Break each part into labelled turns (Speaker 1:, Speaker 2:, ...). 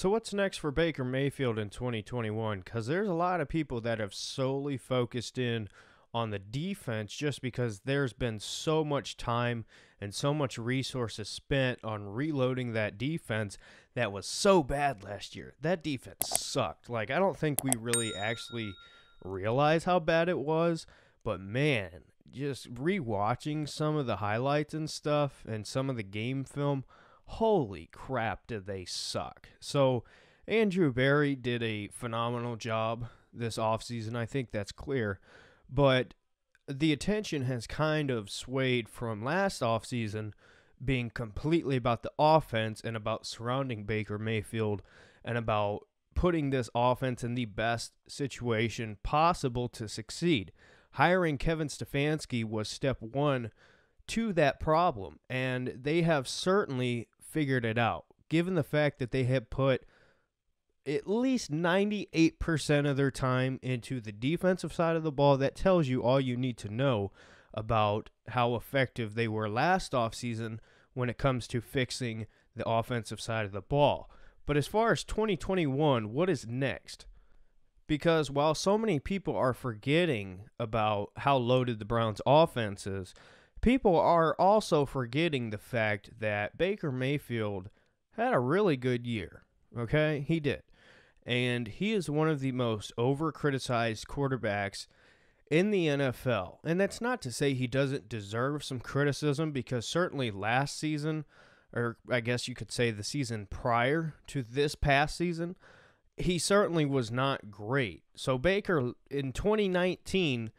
Speaker 1: So what's next for Baker Mayfield in 2021? Because there's a lot of people that have solely focused in on the defense just because there's been so much time and so much resources spent on reloading that defense that was so bad last year. That defense sucked. Like, I don't think we really actually realize how bad it was, but man, just rewatching some of the highlights and stuff and some of the game film, holy crap, did they suck. So Andrew Berry did a phenomenal job this offseason. I think that's clear. But the attention has kind of swayed from last offseason being completely about the offense and about surrounding Baker Mayfield and about putting this offense in the best situation possible to succeed. Hiring Kevin Stefanski was step one to that problem, and they have certainly figured it out, given the fact that they have put at least 98% of their time into the defensive side of the ball. That tells you all you need to know about how effective they were last offseason when it comes to fixing the offensive side of the ball. But as far as 2021, what is next? Because while so many people are forgetting about how loaded the Browns' offense is, people are also forgetting the fact that Baker Mayfield had a really good year. Okay? He did. And he is one of the most over-criticized quarterbacks in the NFL. And that's not to say he doesn't deserve some criticism, because certainly last season, or I guess you could say the season prior to this past season, he certainly was not great. So Baker in 2019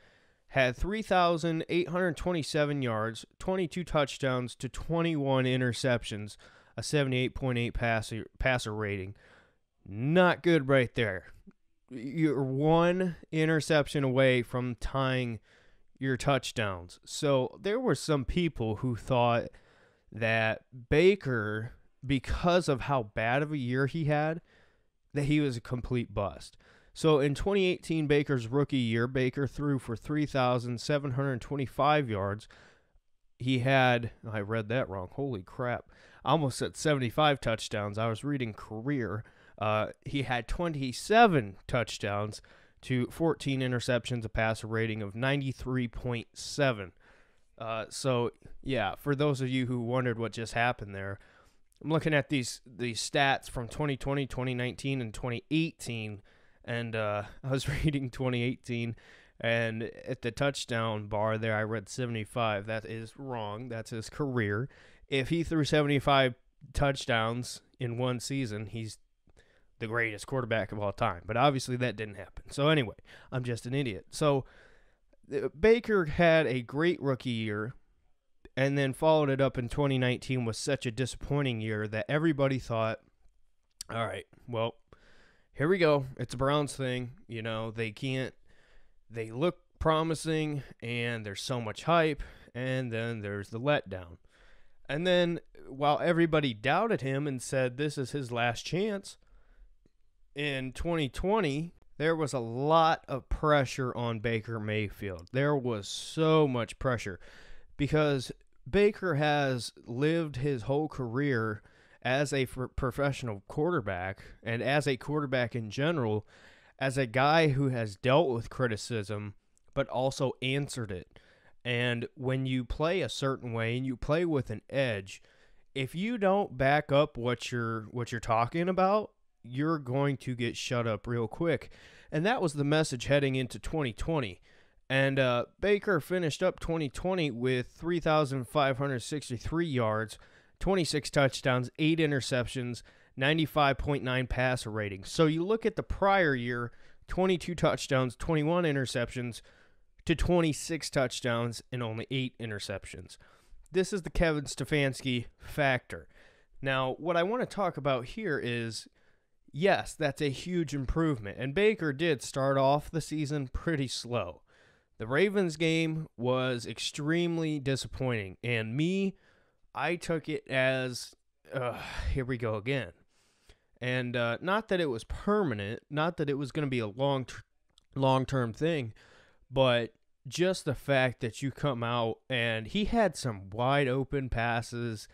Speaker 1: had 3,827 yards, 22 touchdowns to 21 interceptions, a 78.8 passer rating. Not good right there. You're one interception away from tying your touchdowns. So there were some people who thought that Baker, because of how bad of a year he had, that he was a complete bust. So in 2018, Baker's rookie year, Baker threw for 3,725 yards. He had, I read that wrong, holy crap, I almost said 75 touchdowns. I was reading career. He had 27 touchdowns to 14 interceptions, a passer rating of 93.7. So, yeah, for those of you who wondered what just happened there, I'm looking at these stats from 2020, 2019, and 2018, and I was reading 2018, and at the touchdown bar there, I read 75. That is wrong. That's his career. If he threw 75 touchdowns in one season, he's the greatest quarterback of all time. But obviously that didn't happen. So anyway, I'm just an idiot. So Baker had a great rookie year and then followed it up in 2019 with such a disappointing year that everybody thought, all right, well, here we go. It's a Browns thing. You know, they look promising and there's so much hype, and then there's the letdown. And then while everybody doubted him and said this is his last chance, in 2020, there was a lot of pressure on Baker Mayfield. There was so much pressure because Baker has lived his whole career as a professional quarterback and as a quarterback in general, as a guy who has dealt with criticism but also answered it. And when you play a certain way and you play with an edge, if you don't back up what you're talking about, you're going to get shut up real quick. And that was the message heading into 2020. And Baker finished up 2020 with 3,563 yards, 26 touchdowns, 8 interceptions, 95.9 passer rating. So you look at the prior year, 22 touchdowns, 21 interceptions, to 26 touchdowns and only 8 interceptions. This is the Kevin Stefanski factor. Now, what I want to talk about here is, yes, that's a huge improvement. And Baker did start off the season pretty slow. The Ravens game was extremely disappointing. And I took it as, here we go again. And not that it was permanent, not that it was going to be a long-term thing, but just the fact that you come out and he had some wide open passes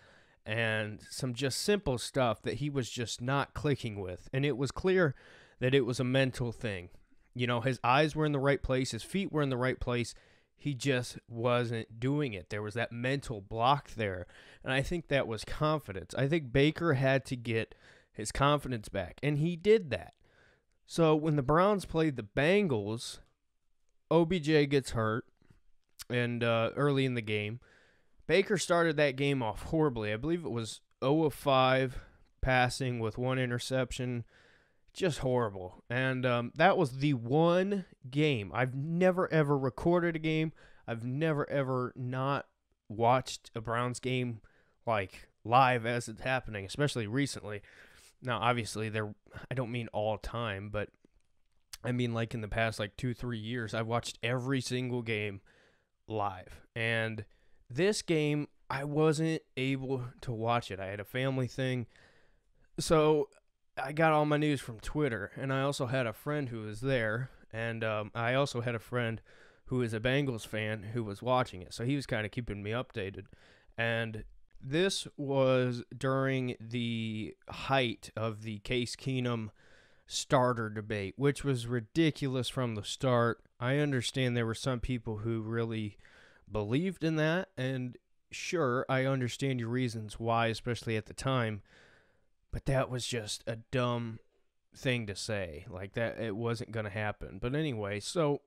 Speaker 1: and some just simple stuff that he was just not clicking with. And it was clear that it was a mental thing. His eyes were in the right place, his feet were in the right place. He just wasn't doing it. There was that mental block there. And I think that was confidence. I think Baker had to get his confidence back, and he did that. So when the Browns played the Bengals, OBJ gets hurt and early in the game. Baker started that game off horribly. I believe it was 0 of 5 passing with 1 interception. Just horrible. And that was the one game. I've never, ever recorded a game. I've never, ever not watched a Browns game like live as it's happening, especially recently. Now, obviously, I don't mean all time, but I mean like in the past 2-3 years, I've watched every single game live. And this game, I wasn't able to watch it. I had a family thing. So I got all my news from Twitter, and I also had a friend who was there, and I also had a friend who is a Bengals fan who was watching it, so he was kind of keeping me updated. And this was during the height of the Case Keenum starter debate, which was ridiculous from the start. I understand there were some people who really believed in that, and sure, I understand your reasons why, especially at the time. But that was just a dumb thing to say. That, it wasn't going to happen. But anyway, so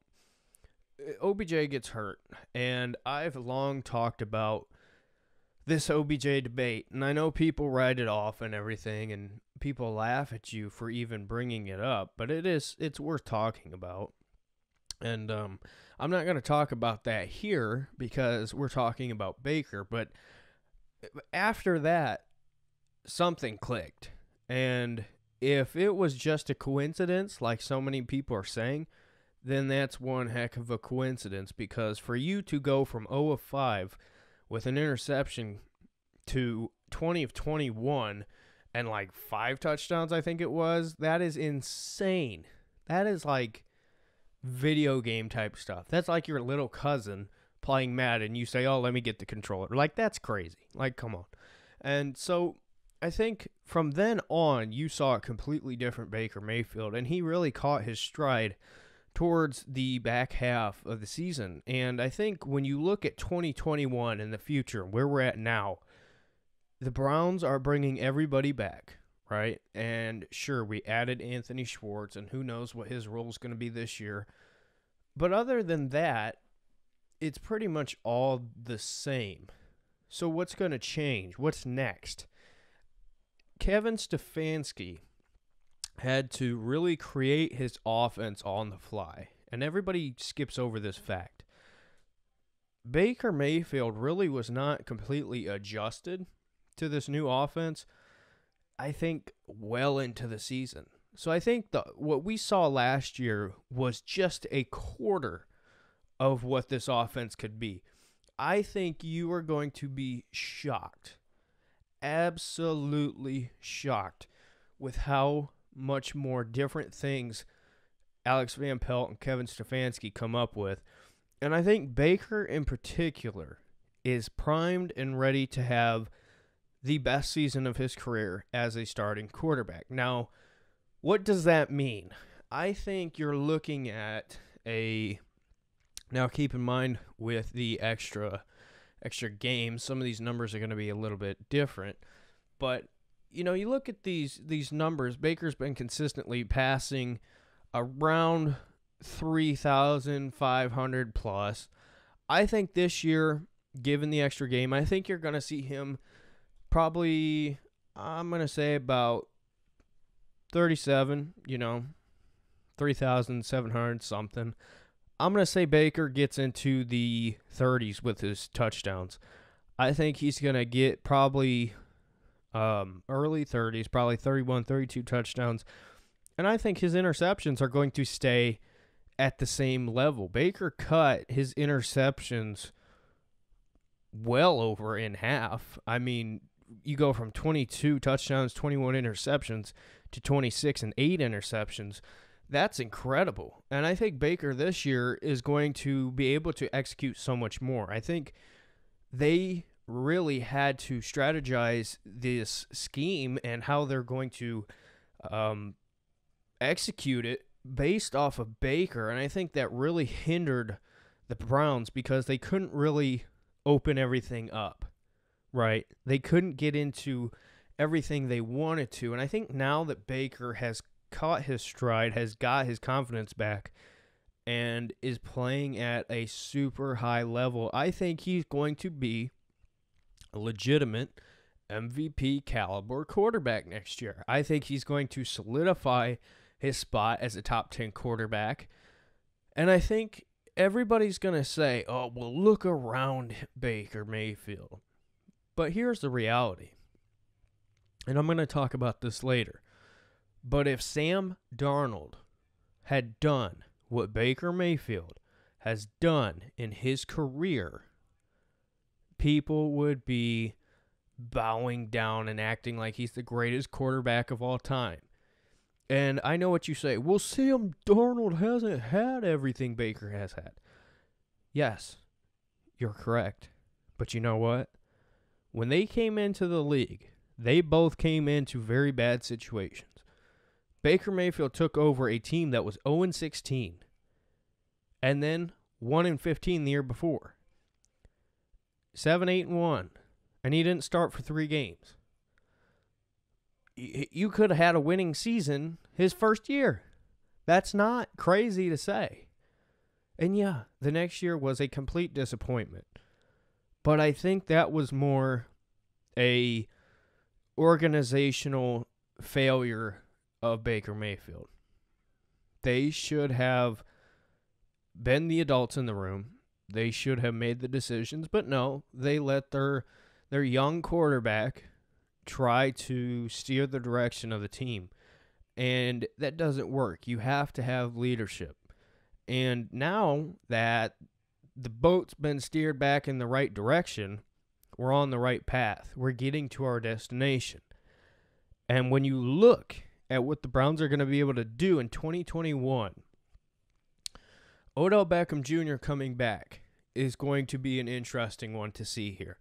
Speaker 1: OBJ gets hurt. And I've long talked about this OBJ debate. And I know people write it off and everything. And people laugh at you for even bringing it up. But it's worth talking about. And I'm not going to talk about that here because we're talking about Baker. But after that, something clicked. And if it was just a coincidence, like so many people are saying, then that's one heck of a coincidence, because for you to go from 0 of 5 with an interception to 20 of 21 and 5 touchdowns, I think it was, that is insane. That is video game type stuff. That's like your little cousin playing Madden. You say, oh, let me get the controller. That's crazy. Come on. And so I think from then on, you saw a completely different Baker Mayfield, and he really caught his stride towards the back half of the season. And I think when you look at 2021 in the future, where we're at now, the Browns are bringing everybody back, right? And sure, we added Anthony Schwartz, and who knows what his role is going to be this year. But other than that, it's pretty much all the same. So what's going to change? What's next? Kevin Stefanski had to really create his offense on the fly, and everybody skips over this fact. Baker Mayfield really was not completely adjusted to this new offense, I think, well into the season. So I think what we saw last year was just a quarter of what this offense could be. I think you are going to be shocked, absolutely shocked, with how much more different things Alex Van Pelt and Kevin Stefanski come up with. And I think Baker in particular is primed and ready to have the best season of his career as a starting quarterback. Now, what does that mean? I think you're looking at now keep in mind with the extra games, some of these numbers are going to be a little bit different. But, you look at these numbers, Baker's been consistently passing around 3,500 plus. I think this year, given the extra game, I think you're going to see him probably, I'm going to say about 37, 3,700 something. I'm going to say Baker gets into the 30s with his touchdowns. I think he's going to get probably early 30s, probably 31, 32 touchdowns. And I think his interceptions are going to stay at the same level. Baker cut his interceptions well over in half. I mean, you go from 22 touchdowns, 21 interceptions to 26 and 8 interceptions. That's incredible. And I think Baker this year is going to be able to execute so much more. I think they really had to strategize this scheme and how they're going to execute it based off of Baker. And I think that really hindered the Browns because they couldn't really open everything up, right? They couldn't get into everything they wanted to. And I think now that Baker has caught his stride, has got his confidence back, and is playing at a super high level, I think he's going to be a legitimate MVP caliber quarterback next year. I think he's going to solidify his spot as a top 10 quarterback. And I think everybody's going to say, oh, well, look around Baker Mayfield. But here's the reality. And I'm going to talk about this later. But if Sam Darnold had done what Baker Mayfield has done in his career, people would be bowing down and acting like he's the greatest quarterback of all time. And I know what you say. Well, Sam Darnold hasn't had everything Baker has had. Yes, you're correct. But you know what? When they came into the league, they both came into very bad situations. Baker Mayfield took over a team that was 0-16 and then 1-15 the year before. 7-8-1, and he didn't start for 3 games. You could have had a winning season his first year. That's not crazy to say. And yeah, the next year was a complete disappointment. But I think that was more a organizational failure of Baker Mayfield. They should have been the adults in the room. They should have made the decisions, but no, they let their young quarterback try to steer the direction of the team. And that doesn't work. You have to have leadership. And now that the boat's been steered back in the right direction, we're on the right path. We're getting to our destination. And when you look at what the Browns are going to be able to do in 2021, Odell Beckham Jr. coming back is going to be an interesting one to see here.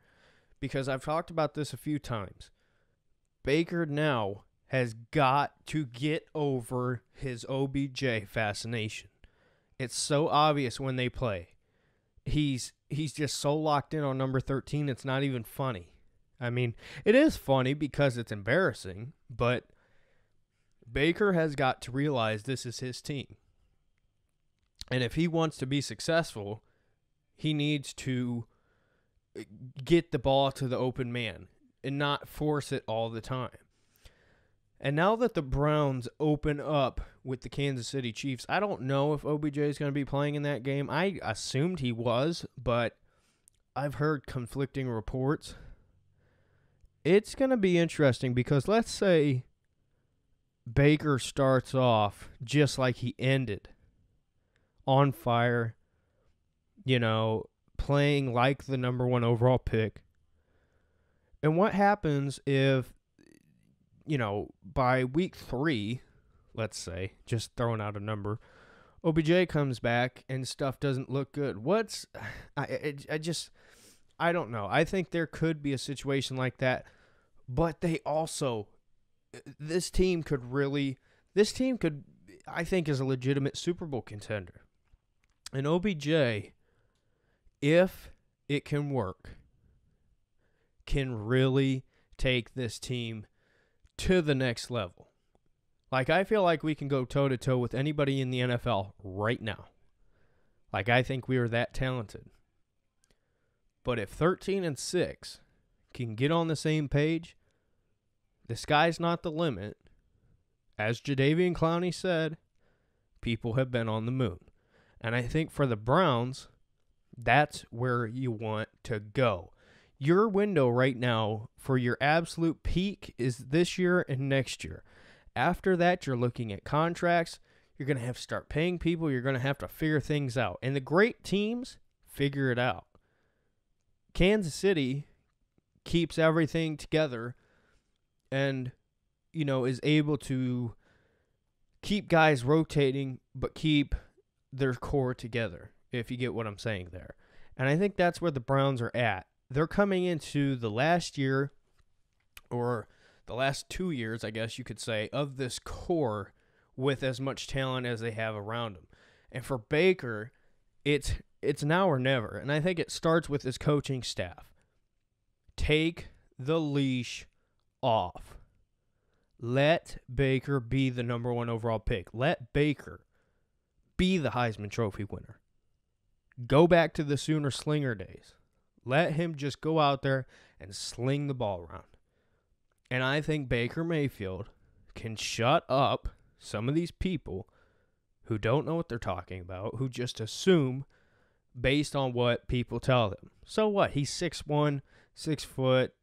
Speaker 1: Because I've talked about this a few times. Baker now has got to get over his OBJ fascination. It's so obvious when they play. He's just so locked in on number 13, it's not even funny. I mean, it is funny because it's embarrassing, but Baker has got to realize this is his team. And if he wants to be successful, he needs to get the ball to the open man and not force it all the time. And now that the Browns open up with the Kansas City Chiefs, I don't know if OBJ is going to be playing in that game. I assumed he was, but I've heard conflicting reports. It's going to be interesting because let's say Baker starts off just like he ended, on fire, playing like the number 1 overall pick. And what happens if, by week 3, let's say, just throwing out a number, OBJ comes back and stuff doesn't look good? I don't know. I think there could be a situation like that, but this team could, I think, is a legitimate Super Bowl contender. And OBJ, if it can work, can really take this team to the next level. Like, I feel like we can go toe-to-toe with anybody in the NFL right now. Like, I think we are that talented. But if 13-6 can get on the same page, the sky's not the limit. As Jadeveon Clowney said, people have been on the moon. And I think for the Browns, that's where you want to go. Your window right now for your absolute peak is this year and next year. After that, you're looking at contracts. You're going to have to start paying people. You're going to have to figure things out. And the great teams figure it out. Kansas City keeps everything together and, is able to keep guys rotating but keep their core together, if you get what I'm saying there. And I think that's where the Browns are at. they're coming into the last year, or the last 2 years, I guess you could say, of this core with as much talent as they have around them. And for Baker, it's now or never. And I think it starts with his coaching staff. Take the leash off. Let Baker be the number 1 overall pick. Let Baker be the Heisman Trophy winner. Go back to the Sooner Slinger days. Let him just go out there and sling the ball around. And I think Baker Mayfield can shut up some of these people who don't know what they're talking about, who just assume based on what people tell them. So what? He's 6'1", 6 foot,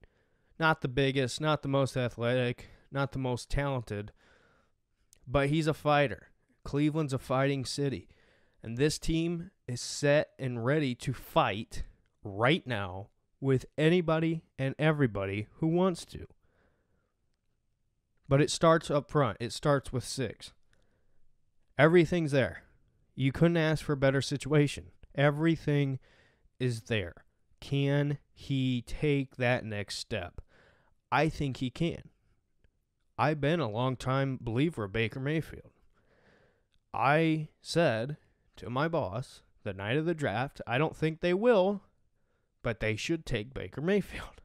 Speaker 1: not the biggest, not the most athletic, not the most talented, but he's a fighter. Cleveland's a fighting city, and this team is set and ready to fight right now with anybody and everybody who wants to. But it starts up front. It starts with 6. Everything's there. You couldn't ask for a better situation. Everything is there. Can he take that next step? I think he can. I've been a long-time believer of Baker Mayfield. I said to my boss the night of the draft, I don't think they will, but they should take Baker Mayfield.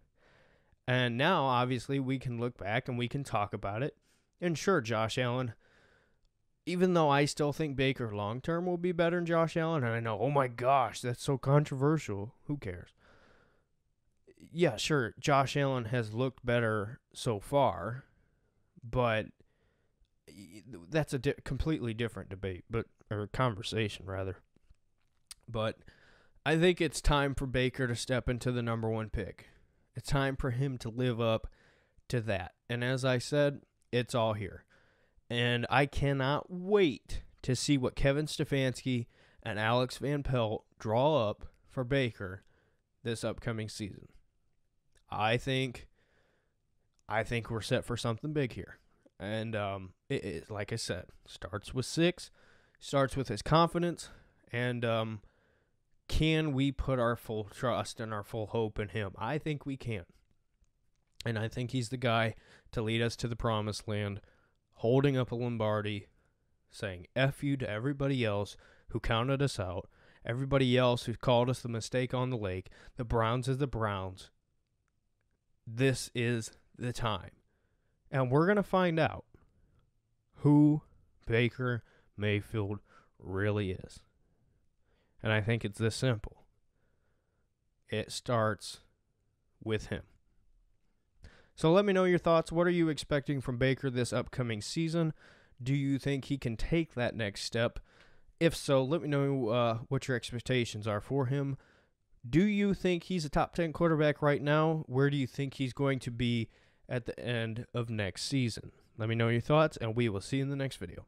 Speaker 1: And now, obviously, we can look back and we can talk about it. And sure, Josh Allen, even though I still think Baker long-term will be better than Josh Allen, and I know, oh my gosh, that's so controversial. Who cares? Yeah, sure, Josh Allen has looked better so far, but that's a completely different debate, or conversation, rather. But I think it's time for Baker to step into the number 1 pick. It's time for him to live up to that. And as I said, it's all here. And I cannot wait to see what Kevin Stefanski and Alex Van Pelt draw up for Baker this upcoming season. I think we're set for something big here. And it like I said, starts with 6, starts with his confidence, and can we put our full trust and our full hope in him? I think we can. And I think he's the guy to lead us to the promised land, holding up a Lombardi, saying F you to everybody else who counted us out, everybody else who called us the mistake on the lake, the Browns is the Browns. This is the time. And we're going to find out who Baker Mayfield really is. And I think it's this simple. It starts with him. So let me know your thoughts. What are you expecting from Baker this upcoming season? Do you think he can take that next step? If so, let me know what your expectations are for him. Do you think he's a top 10 quarterback right now? Where do you think he's going to be at the end of next season? Let me know your thoughts, and we will see you in the next video.